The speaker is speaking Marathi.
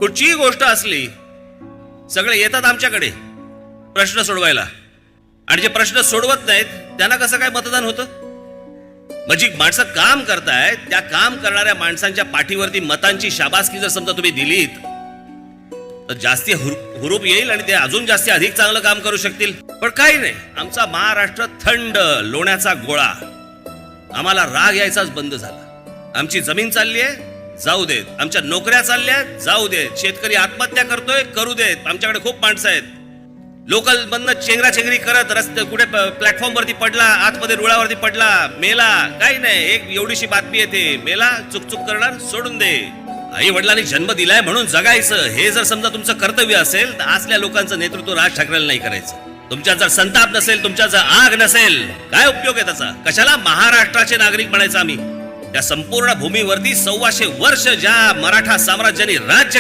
कुठचीही गोष्ट असली सगळे येतात आमच्याकडे प्रश्न सोडवायला, आणि जे प्रश्न सोडवत नाहीत त्यांना कसं काय मतदान होतं? म्हणजे माणसं काम करतायत, त्या काम करणाऱ्या माणसांच्या पाठीवरती मतांची शाबासकी जर समजा तुम्ही दिलीत तर जास्ती हुरूप येईल आणि ते अजून जास्ती अधिक चांगलं काम करू शकतील. पण काही नाही, आमचा महाराष्ट्र थंड लोण्याचा गोळा. आम्हाला राग यायचाच बंद झाला. आमची जमीन चालली आहे, जाऊ देत. आमच्या नोकऱ्या चालल्या आहेत, जाऊ देत. शेतकरी आत्महत्या करतोय, करू देत. आमच्याकडे खूप माणसं आहेत. लोकल मधनं चेंगराचेंगरी करत रस्ते कुठे प्लॅटफॉर्म वरती पडला, आतमध्ये रुळावरती पडला, मेला, काही नाही. एक एवढीशी बातमी येते, मेला, चुकचुक करणार, सोडून दे. आई वडिलांनी जन्म दिलाय म्हणून जगायचं, हे जर समजा तुमचं कर्तव्य असेल तर असल्या लोकांचं नेतृत्व राज ठाकरेला नाही करायचं. तुमच्यात जर संताप नसेल, तुमच्यात जर आग नसेल, काय उपयोग आहे त्याचा? कशाला महाराष्ट्राचे नागरिक म्हणायचं आम्ही? त्या संपूर्ण भूमीवरती 125 वर्ष ज्या मराठा साम्राज्याने राज्य